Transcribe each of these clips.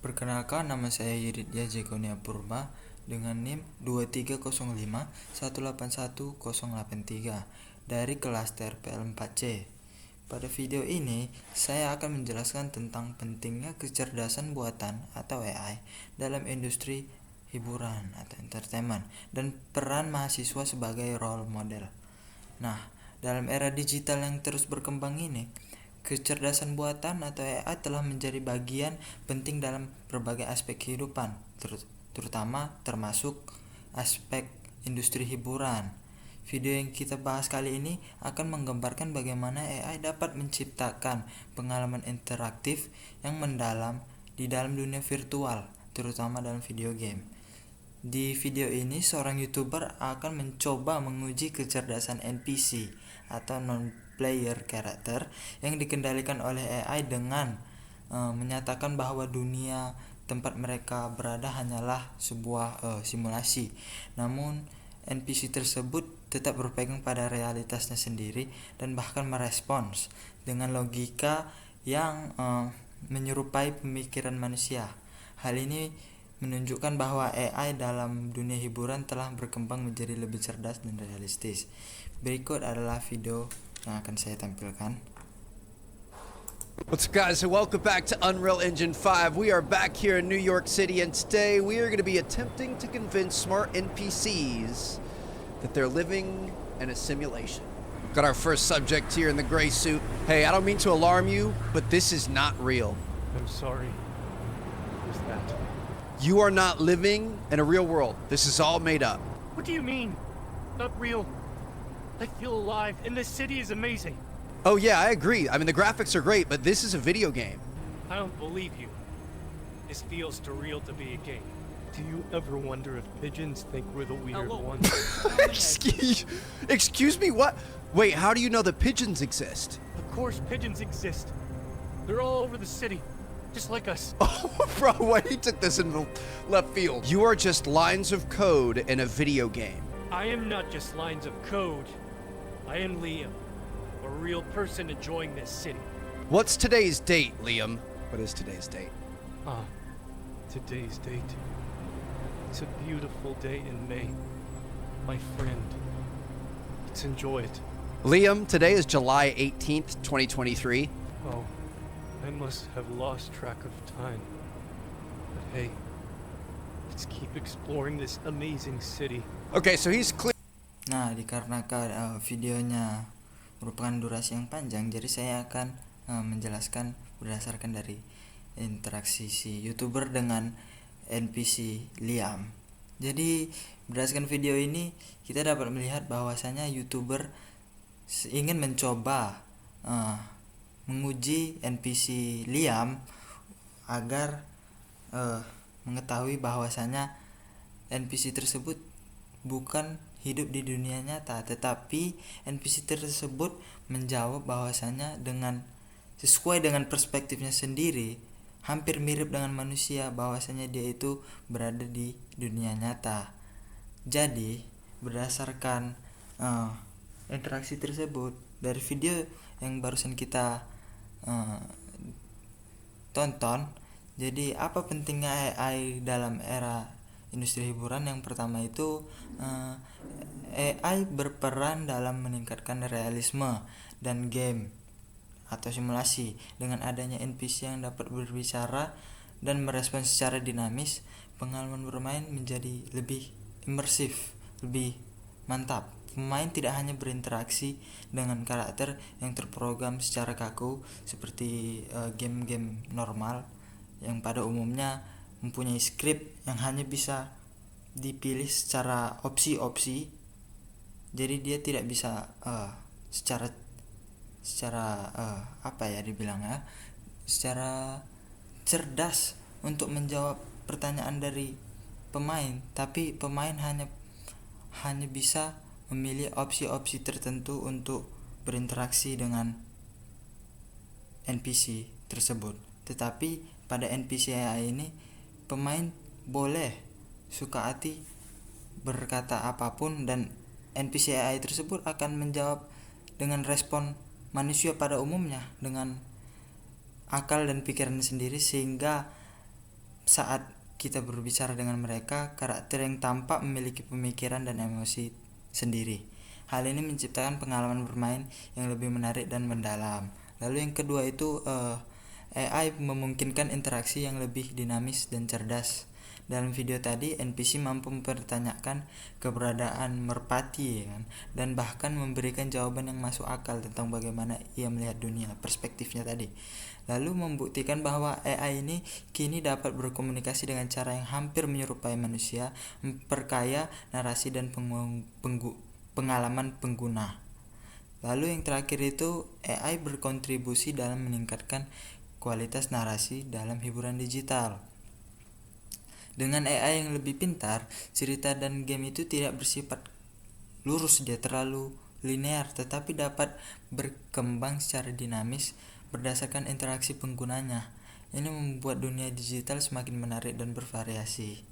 Perkenalkan, nama saya Yudhitya Jekonia Purba dengan NIM 2305181083 dari kelas TRPL 4C. Pada video ini, saya akan menjelaskan tentang pentingnya kecerdasan buatan atau AI dalam industri hiburan atau entertainment dan peran mahasiswa sebagai role model. Nah, dalam era digital yang terus berkembang ini, kecerdasan buatan atau AI telah menjadi bagian penting dalam berbagai aspek kehidupan, terutama termasuk aspek industri hiburan. Video yang kita bahas kali ini akan menggambarkan bagaimana AI dapat menciptakan pengalaman interaktif yang mendalam di dalam dunia virtual, terutama dalam video game. Di video ini, seorang YouTuber akan mencoba menguji kecerdasan NPC atau non-player character yang dikendalikan oleh AI dengan menyatakan bahwa dunia tempat mereka berada hanyalah sebuah simulasi. Namun, NPC tersebut tetap berpegang pada realitasnya sendiri dan bahkan merespons dengan logika yang menyerupai pemikiran manusia. Hal ini menunjukkan bahwa AI dalam dunia hiburan telah berkembang menjadi lebih cerdas dan realistis. Berikut adalah video yang akan saya tampilkan. What's up, guys, and welcome back to Unreal Engine 5. We are back here in New York City, and today we are going to be attempting to convince smart NPCs that they're living in a simulation. Got our first subject here in the gray suit. Hey, I don't mean to alarm you, but this is not real. I'm sorry. Who's that? You are not living in a real world. This is all made up. What do you mean? Not real. I feel alive, and this city is amazing. Oh yeah, I agree. I mean, the graphics are great, but this is a video game. I don't believe you. This feels too real to be a game. Do you ever wonder if pigeons think we're the weird ones? Excuse me, what? Wait, how do you know that pigeons exist? Of course pigeons exist. They're all over the city, just like us. Oh, bro, what? He took this in the left field. You are just lines of code in a video game. I am not just lines of code. I am Liam, a real person enjoying this city. What's today's date, Liam? What is today's date? Today's date. It's a beautiful day in May. My friend. Let's enjoy it. Liam, today is July 18th, 2023. Oh, I must have lost track of time. But hey, let's keep exploring this amazing city. Okay, so he's clear. Nah, dikarenakan videonya merupakan durasi yang panjang, jadi saya akan menjelaskan berdasarkan dari interaksi si YouTuber dengan NPC Liam. Jadi berdasarkan video ini kita dapat melihat bahwasanya YouTuber ingin mencoba menguji NPC Liam agar mengetahui bahwasanya NPC tersebut bukan hidup di dunia nyata, tetapi NPC tersebut menjawab bahwasanya sesuai dengan perspektifnya sendiri, hampir mirip dengan manusia, bahwasanya dia itu berada di dunia nyata. Jadi berdasarkan interaksi tersebut dari video yang barusan kita tonton, jadi apa pentingnya AI dalam era industri hiburan? Yang pertama itu AI berperan dalam meningkatkan realisme dan game atau simulasi. Dengan adanya NPC yang dapat berbicara dan merespons secara dinamis, pengalaman bermain menjadi lebih imersif, lebih mantap. Pemain tidak hanya berinteraksi dengan karakter yang terprogram secara kaku seperti game-game normal yang pada umumnya mempunyai skrip yang hanya bisa dipilih secara opsi-opsi. Jadi dia tidak bisa secara secara cerdas untuk menjawab pertanyaan dari pemain, tapi pemain hanya bisa memilih opsi-opsi tertentu untuk berinteraksi dengan NPC tersebut. Tetapi pada NPC AI ini, pemain boleh suka hati berkata apapun dan NPC AI tersebut akan menjawab dengan respon manusia pada umumnya, dengan akal dan pikiran sendiri, sehingga saat kita berbicara dengan mereka, karakter yang tampak memiliki pemikiran dan emosi sendiri. Hal ini menciptakan pengalaman bermain yang lebih menarik dan mendalam. Lalu yang kedua itu AI memungkinkan interaksi yang lebih dinamis dan cerdas. Dalam video tadi, NPC mampu mempertanyakan keberadaan merpati, ya kan? Dan bahkan memberikan jawaban yang masuk akal tentang bagaimana ia melihat dunia, perspektifnya tadi. Lalu membuktikan bahwa AI ini kini dapat berkomunikasi dengan cara yang hampir menyerupai manusia, memperkaya narasi dan pengalaman pengguna. Lalu yang terakhir itu, AI berkontribusi dalam meningkatkan kualitas narasi dalam hiburan digital. Dengan AI yang lebih pintar, cerita dan game itu tidak bersifat lurus, dia terlalu linear, tetapi dapat berkembang secara dinamis berdasarkan interaksi penggunanya. Ini membuat dunia digital semakin menarik dan bervariasi.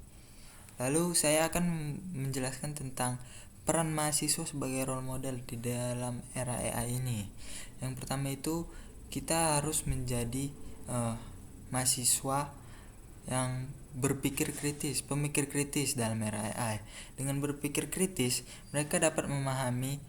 Lalu saya akan menjelaskan tentang peran mahasiswa sebagai role model di dalam era AI ini. Yang pertama itu, kita harus menjadi mahasiswa yang berpikir kritis, pemikir kritis dalam era AI. Dengan berpikir kritis, mereka dapat memahami,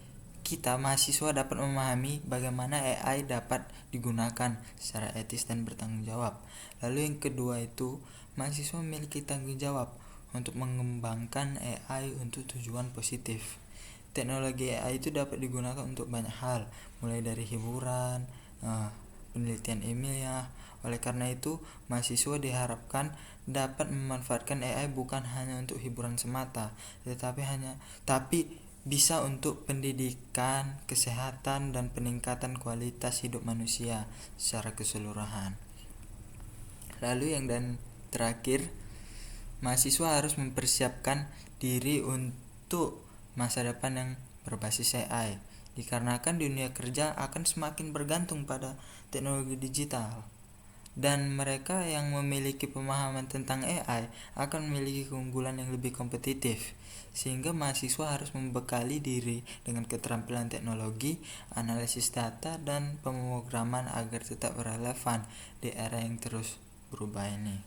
kita mahasiswa dapat memahami bagaimana AI dapat digunakan secara etis dan bertanggung jawab. Lalu yang kedua itu, mahasiswa memiliki tanggung jawab untuk mengembangkan AI untuk tujuan positif. Teknologi AI itu dapat digunakan untuk banyak hal, mulai dari hiburan, penelitian ilmiah. Oleh karena itu, mahasiswa diharapkan dapat memanfaatkan AI bukan hanya untuk hiburan semata, tapi bisa untuk pendidikan, kesehatan, dan peningkatan kualitas hidup manusia secara keseluruhan. Lalu yang terakhir, mahasiswa harus mempersiapkan diri untuk masa depan yang berbasis AI, dikarenakan dunia kerja akan semakin bergantung pada teknologi digital. Dan mereka yang memiliki pemahaman tentang AI akan memiliki keunggulan yang lebih kompetitif, sehingga mahasiswa harus membekali diri dengan keterampilan teknologi, analisis data, dan pemrograman agar tetap relevan di era yang terus berubah ini.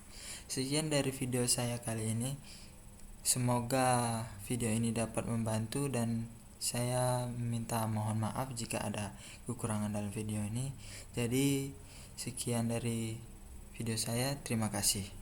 Sekian dari video saya kali ini. Semoga video ini dapat membantu, dan saya minta mohon maaf jika ada kekurangan dalam video ini. Jadi sekian dari video saya, terima kasih.